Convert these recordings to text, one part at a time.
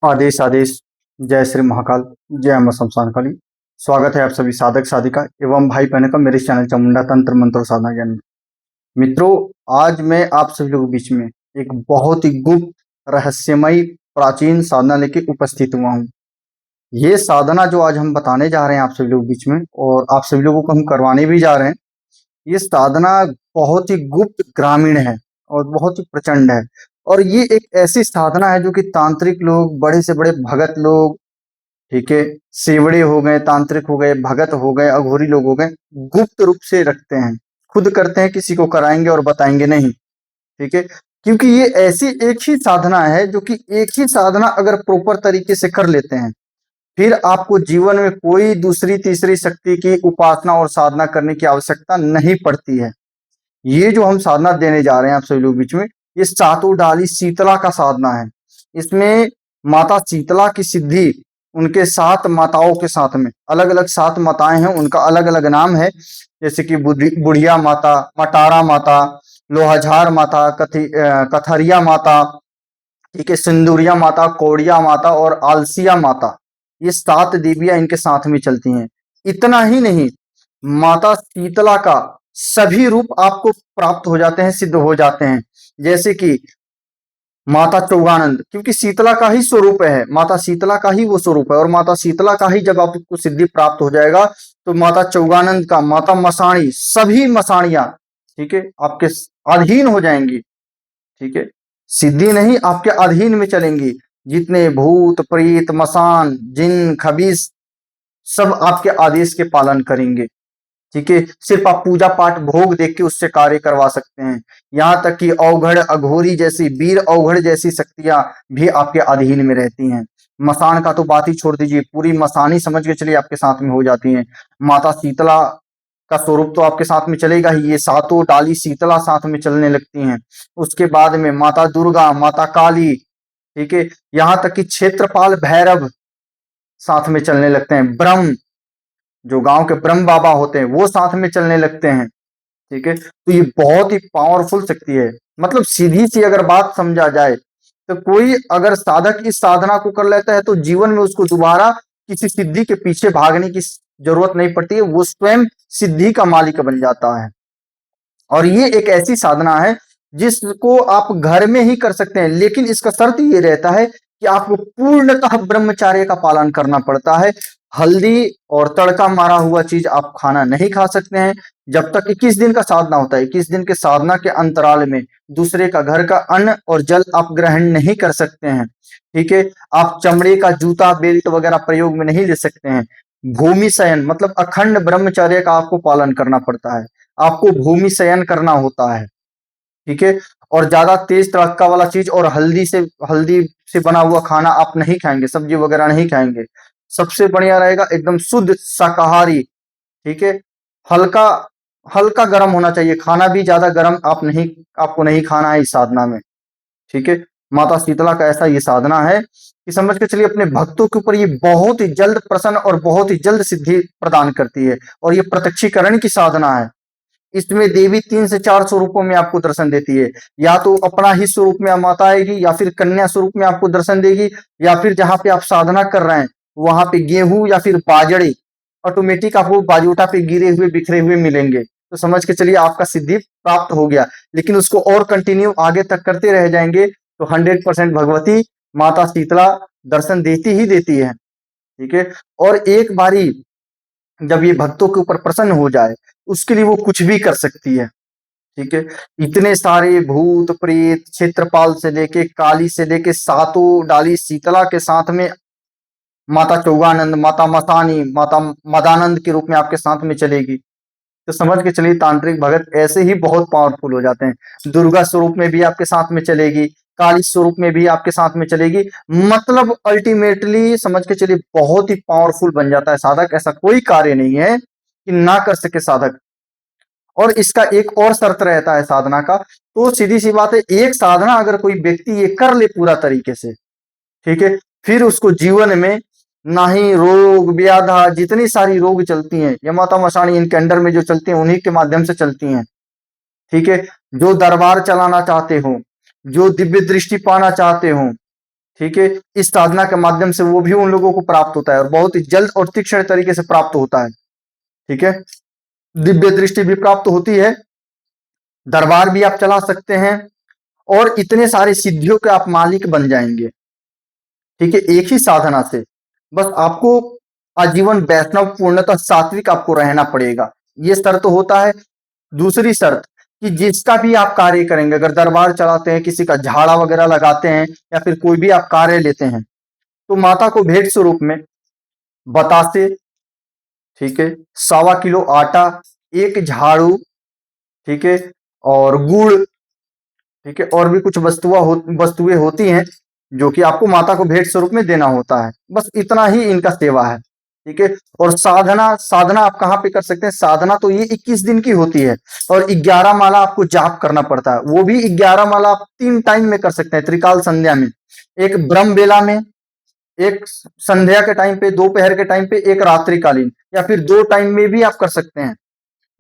आदेश आदेश। जय श्री महाकाल। जय अम्ब शमशान काली। स्वागत है आप सभी साधक साधिका एवं भाई बहनों का मेरे चैनल चामुंडा तंत्र मंत्र साधना ज्ञान में। मित्रों, आज मैं आप सभी लोगों के बीच में एक बहुत ही गुप्त रहस्यमयी प्राचीन साधना लेके उपस्थित हुआ हूँ। ये साधना जो आज हम बताने जा रहे हैं आप सभी लोगों के बीच में और आप सभी लोगों को हम करवाने भी जा रहे हैं, ये साधना बहुत ही गुप्त ग्रामीण है और बहुत ही प्रचंड है। और ये एक ऐसी साधना है जो कि तांत्रिक लोग, बड़े से बड़े भगत लोग, ठीक है, सेवड़े हो गए, तांत्रिक हो गए, भगत हो गए, अघोरी लोग हो गए, गुप्त रूप से रखते हैं। खुद करते हैं, किसी को कराएंगे और बताएंगे नहीं। ठीक है, क्योंकि ये ऐसी एक ही साधना है जो कि एक ही साधना अगर प्रॉपर तरीके से कर लेते हैं, फिर आपको जीवन में कोई दूसरी तीसरी शक्ति की उपासना और साधना करने की आवश्यकता नहीं पड़ती है। ये जो हम साधना देने जा रहे हैं आप सभी लोग बीच में, ये सातों डाली शीतला का साधना है। इसमें माता शीतला की सिद्धि उनके सात माताओं के साथ में, अलग अलग सात माताएं हैं, उनका अलग अलग नाम है। जैसे कि बुढ़िया माता, मटारा माता, लोहाझार माता, कथरिया माता, ठीक है, सिंदूरिया माता, कौड़िया माता और आलसिया माता। ये सात देवियां इनके साथ में चलती हैं। इतना ही नहीं, माता शीतला का सभी रूप आपको प्राप्त हो जाते हैं, सिद्ध हो जाते हैं। जैसे कि माता चौगानंद, क्योंकि शीतला का ही स्वरूप है, माता शीतला का ही वो स्वरूप है, और माता शीतला का ही जब आपको सिद्धि प्राप्त हो जाएगा तो माता चौगानंद का, माता मसाणी, सभी मसाणियां, ठीक है, आपके अधीन हो जाएंगी। ठीक है, सिद्धि नहीं, आपके अधीन में चलेंगी। जितने भूत प्रेत मसान जिन खबीस, सब आपके आदेश के पालन करेंगे। ठीक है, सिर्फ आप पूजा पाठ भोग देख के उससे कार्य करवा सकते हैं। यहाँ तक कि अवघड़ अघोरी जैसी, वीर अवघड़ जैसी शक्तियां भी आपके अधीन में रहती हैं। मसान का तो बात ही छोड़ दीजिए, पूरी मसानी समझ के चलिए आपके साथ में हो जाती हैं। माता शीतला का स्वरूप तो आपके साथ में चलेगा ही, ये सातों डाली शीतला साथ में चलने लगती हैं। उसके बाद में माता दुर्गा, माता काली, ठीक है, यहाँ तक कि क्षेत्रपाल भैरव साथ में चलने लगते हैं। ब्रह्म, जो गांव के ब्रह्म बाबा होते हैं, वो साथ में चलने लगते हैं। ठीक है, तो ये बहुत ही पावरफुल शक्ति है। मतलब सीधी सी अगर बात समझा जाए तो कोई अगर साधक इस साधना को कर लेता है तो जीवन में उसको दोबारा किसी सिद्धि के पीछे भागने की जरूरत नहीं पड़ती है, वो स्वयं सिद्धि का मालिक बन जाता है। और ये एक ऐसी साधना है जिसको आप घर में ही कर सकते हैं, लेकिन इसका शर्त ये रहता है कि आपको पूर्णतः ब्रह्मचर्य का पालन करना पड़ता है। हल्दी और तड़का मारा हुआ चीज आप खाना नहीं खा सकते हैं जब तक 21 दिन का साधना होता है। 21 दिन के साधना के अंतराल में दूसरे का घर का अन्न और जल आप ग्रहण नहीं कर सकते हैं। ठीक है, आप चमड़े का जूता बेल्ट वगैरह प्रयोग में नहीं ले सकते हैं। भूमि शयन मतलब अखंड ब्रह्मचर्य का आपको पालन करना पड़ता है। आपको भूमि शयन करना होता है। ठीक है, और ज्यादा तेज तड़का वाला चीज और हल्दी से बना हुआ खाना आप नहीं खाएंगे, सब्जी वगैरह नहीं खाएंगे। सबसे बढ़िया रहेगा एकदम शुद्ध शाकाहारी। ठीक है, हल्का हल्का गर्म होना चाहिए खाना भी, ज्यादा गर्म आपको नहीं खाना है इस साधना में। ठीक है, माता शीतला का ऐसा ये साधना है कि समझ के चलिए अपने भक्तों के ऊपर ये बहुत ही जल्द प्रसन्न और बहुत ही जल्द सिद्धि प्रदान करती है। और ये प्रत्यक्षीकरण की साधना है। इसमें देवी 3 से 4 स्वरूपों में आपको दर्शन देती है। या तो अपना ही स्वरूप में माता आएगी, या फिर कन्या स्वरूप में आपको दर्शन देगी, या फिर जहां पे आप साधना कर रहे हैं वहां पे गेहूं या फिर बाजरे ऑटोमेटिक आपको बाजूटा पे गिरे हुए बिखरे हुए मिलेंगे। तो समझ के चलिए आपका सिद्धि प्राप्त हो गया। लेकिन उसको और कंटिन्यू आगे तक करते रह जाएंगे तो 100% भगवती माता शीतला दर्शन देती ही देती है। ठीक है, और एक बारी जब ये भक्तों के ऊपर प्रसन्न हो जाए, उसके लिए वो कुछ भी कर सकती है। ठीक है, इतने सारे भूत प्रेत, क्षेत्रपाल से लेके काली से लेके सातों डाली शीतला के साथ में माता चौगानंद, माता मसानी, माता मदानंद के रूप में आपके साथ में चलेगी। तो समझ के चलिए तांत्रिक भगत ऐसे ही बहुत पावरफुल हो जाते हैं। दुर्गा स्वरूप में भी आपके साथ में चलेगी, काली स्वरूप में भी आपके साथ में चलेगी। मतलब अल्टीमेटली समझ के चलिए बहुत ही पावरफुल बन जाता है साधक। ऐसा कोई कार्य नहीं है कि ना कर सके साधक। और इसका एक और शर्त रहता है साधना का, तो सीधी सी बात है, एक साधना अगर कोई व्यक्ति ये कर ले पूरा तरीके से, ठीक है, फिर उसको जीवन में ना ही रोग व्याधा, जितनी सारी रोग चलती हैं या माता मसाणी इनके अंडर में जो चलती हैं उन्हीं के माध्यम से चलती हैं। ठीक है, जो दरबार चलाना चाहते हो, जो दिव्य दृष्टि पाना चाहते हो, ठीक है, इस साधना के माध्यम से वो भी उन लोगों को प्राप्त होता है और बहुत ही जल्द और तीक्ष्ण तरीके से प्राप्त होता है। ठीक है, दिव्य दृष्टि भी प्राप्त होती है, दरबार भी आप चला सकते हैं और इतने सारे सिद्धियों के आप मालिक बन जाएंगे। ठीक है, एक ही साधना से। बस आपको आजीवन वैष्णव पूर्णतः सात्विक आपको रहना पड़ेगा, ये शर्त होता है। दूसरी शर्त कि जिसका भी आप कार्य करेंगे, अगर दरबार चलाते हैं, किसी का झाड़ा वगैरह लगाते हैं या फिर कोई भी आप कार्य लेते हैं, तो माता को भेंट स्वरूप में बतासे, ठीक है, 1.25 किलो आटा, एक झाड़ू, ठीक है, और गुड़, ठीक है, और भी कुछ वस्तुएं होती हैं जो कि आपको माता को भेंट स्वरूप में देना होता है। बस इतना ही इनका सेवा है। ठीक है, और साधना साधना आप कहाँ पे कर सकते हैं? साधना तो ये 21 दिन की होती है और 11 माला आपको जाप करना पड़ता है। वो भी 11 माला आप 3 टाइम में कर सकते हैं, त्रिकाल संध्या में, एक ब्रह्म बेला में, एक संध्या के टाइम पे, दोपहर के टाइम पे, एक रात्रिकालीन, या फिर 2 टाइम में भी आप कर सकते हैं,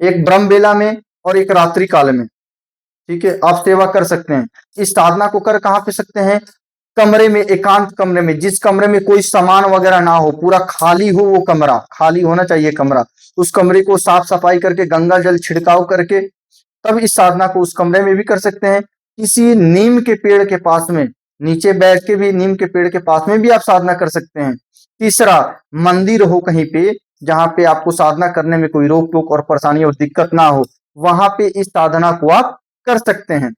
एक ब्रह्म बेला में और एक रात्रि काल में। ठीक है, आप सेवा कर सकते हैं। इस साधना को कर कहाँ पे सकते हैं? कमरे में, एकांत कमरे में, जिस कमरे में कोई सामान वगैरह ना हो, पूरा खाली हो, वो कमरा खाली होना चाहिए कमरा। उस कमरे को साफ सफाई करके, गंगा जल छिड़काव करके, तब इस साधना को उस कमरे में भी कर सकते हैं। किसी नीम के पेड़ के पास में नीचे बैठ के भी, नीम के पेड़ के पास में भी आप साधना कर सकते हैं। तीसरा, मंदिर हो कहीं पे जहां पे आपको साधना करने में कोई रोक टोक और परेशानी और दिक्कत ना हो, वहां पे इस साधना को आप कर सकते हैं।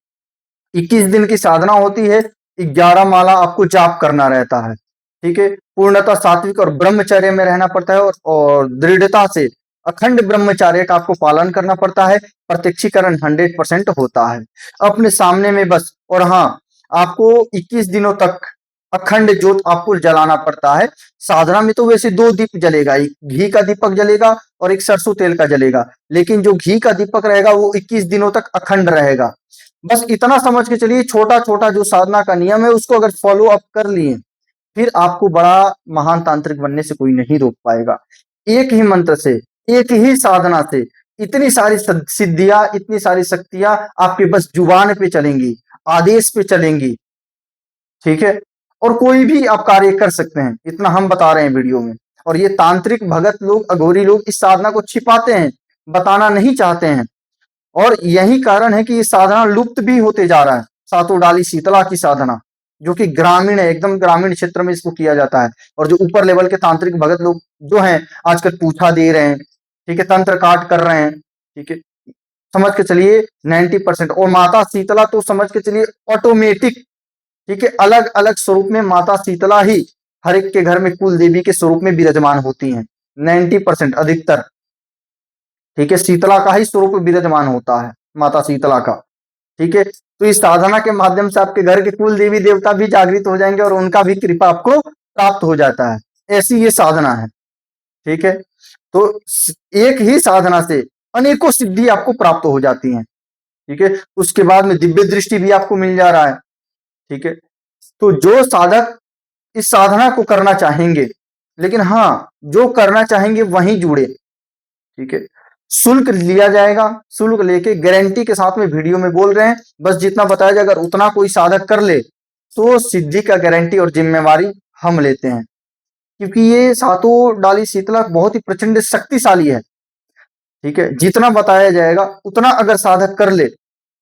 21 दिन की साधना होती है, 11 माला आपको जाप करना रहता है। ठीक है, पूर्णतः सात्विक और ब्रह्मचर्य में रहना पड़ता है और दृढ़ता से अखंड ब्रह्मचर्य का आपको पालन करना पड़ता है। प्रत्यक्षीकरण 100% होता है अपने सामने में बस। और हाँ, आपको 21 दिनों तक अखंड ज्योत आपको जलाना पड़ता है। साधना में तो वैसे 2 दीप जलेगा, एक घी का दीपक जलेगा और एक सरसों तेल का जलेगा, लेकिन जो घी का दीपक रहेगा वो 21 दिनों तक अखंड रहेगा। बस इतना समझ के चलिए, छोटा छोटा जो साधना का नियम है उसको अगर फॉलो अप कर लिए, फिर आपको बड़ा महान तांत्रिक बनने से कोई नहीं रोक पाएगा। एक ही मंत्र से, एक ही साधना से इतनी सारी सिद्धियां, इतनी सारी शक्तियां आपके बस जुबान पे चलेंगी, आदेश पे चलेंगी। ठीक है, और कोई भी आप कार्य कर सकते हैं, इतना हम बता रहे हैं वीडियो में। और ये तांत्रिक भगत लोग, अघोरी लोग इस साधना को छिपाते हैं, बताना नहीं चाहते हैं, और यही कारण है कि ये साधना लुप्त भी होते जा रहा है। सातों डाली शीतला की साधना, जो कि ग्रामीण है, एकदम ग्रामीण क्षेत्र में इसको किया जाता है। और जो ऊपर लेवल के तांत्रिक भगत लोग जो हैं, आजकल पूछा दे रहे हैं, ठीक है, तंत्र काट कर रहे हैं। ठीक है, समझ के चलिए 90%। और माता शीतला तो समझ के चलिए ऑटोमेटिक, ठीक है, अलग अलग स्वरूप में माता शीतला ही हर एक के घर में कुल देवी के स्वरूप में विराजमान होती हैं। 90% अधिकतर, ठीक है, शीतला का ही स्वरूप विराजमान होता है, माता शीतला का। ठीक है, तो इस साधना के माध्यम से आपके घर के कुल देवी देवता भी जागृत हो जाएंगे और उनका भी कृपा आपको प्राप्त हो जाता है। ऐसी ये साधना है। ठीक है, तो एक ही साधना से अनेकों सिद्धि आपको प्राप्त हो जाती हैं। ठीक है, उसके बाद में दिव्य दृष्टि भी आपको मिल जा रहा है। ठीक है, तो जो साधक इस साधना को करना चाहेंगे, लेकिन हाँ, जो करना चाहेंगे वहीं जुड़े। ठीक है, शुल्क लिया जाएगा, शुल्क लेके गारंटी के साथ में वीडियो में बोल रहे हैं, बस जितना बताया जाए, अगर उतना कोई साधक कर ले तो सिद्धि का गारंटी और जिम्मेवारी हम लेते हैं। क्योंकि ये सातों डाली शीतला बहुत ही प्रचंड शक्तिशाली है। ठीक है, जितना बताया जाएगा उतना अगर साधक कर ले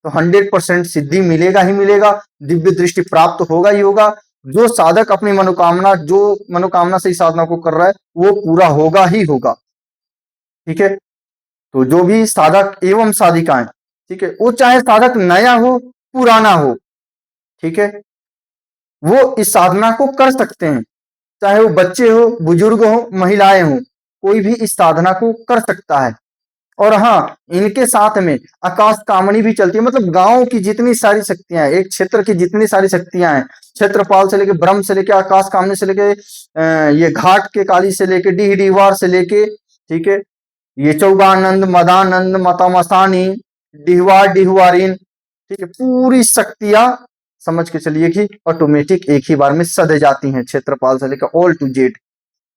तो 100% सिद्धि मिलेगा ही मिलेगा, दिव्य दृष्टि प्राप्त होगा ही होगा। जो साधक अपनी मनोकामना, जो मनोकामना से इस साधना को कर रहा है, वो पूरा होगा ही होगा। ठीक है, तो जो भी साधक एवं साधिकाएं, ठीक है, वो चाहे साधक नया हो, पुराना हो, ठीक है, वो इस साधना को कर सकते हैं। चाहे वो बच्चे हो, बुजुर्ग हो, महिलाएं हो, कोई भी इस साधना को कर सकता है। और हाँ, इनके साथ में आकाश कामनी भी चलती है। मतलब गांव की जितनी सारी शक्तियां हैं, एक क्षेत्र की जितनी सारी शक्तियां हैं, क्षेत्रपाल से लेके, ब्रह्म से लेके, आकाश कामनी से लेके, ये घाट के काली से लेके, डीह डीवार से लेके, ठीक है, ये चौगानंद, मदानंद, मतमसानी, डिहवार डिहवारीन, ठीक है, पूरी शक्तियां समझ के चलिए कि ऑटोमेटिक एक ही बार में सध जाती हैं, क्षेत्रपाल से लेकर ऑल टू जेड।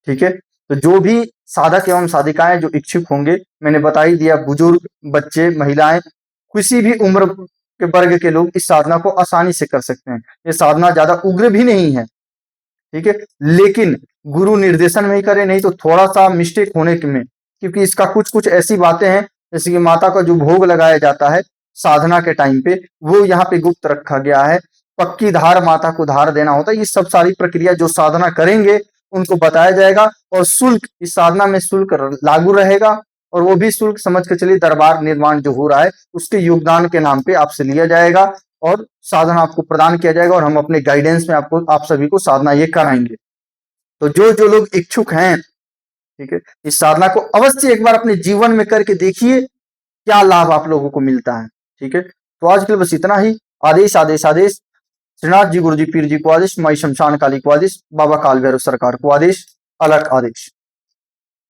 ठीक है, तो जो भी साधक एवं साधिकाएं जो इच्छुक होंगे, मैंने बता ही दिया, बुजुर्ग, बच्चे, महिलाएं, किसी भी उम्र के वर्ग के लोग इस साधना को आसानी से कर सकते हैं। ये साधना ज्यादा उग्र भी नहीं है। ठीक है। लेकिन गुरु निर्देशन में ही करे, नहीं तो थोड़ा सा मिस्टेक होने में, क्योंकि इसका कुछ कुछ ऐसी बातें हैं, जैसे कि माता का जो भोग लगाया जाता है साधना के टाइम पे, वो यहाँ पे गुप्त रखा गया है। पक्की धार माता को धार देना होता है, ये सब सारी प्रक्रिया जो साधना करेंगे उनको बताया जाएगा। और शुल्क, इस साधना में शुल्क लागू रहेगा, और वो भी शुल्क समझ के चलिए दरबार निर्माण जो हो रहा है उसके योगदान के नाम पे आपसे लिया जाएगा, और साधना आपको प्रदान किया जाएगा, और हम अपने गाइडेंस में आपको, आप सभी को साधना ये कराएंगे। तो जो जो लोग इच्छुक हैं, ठीक है, इस साधना को अवश्य एक बार अपने जीवन में करके देखिए, क्या लाभ आप लोगों को मिलता है। ठीक है, तो आज के लिए बस इतना ही। आदेश आदेश आदेश। श्रीनाथ जी गुरु जी पीर जी को आदेश, माई शमशान काली को आदेश, बाबा काल भैरव सरकार को आदेश, अलग आदेश।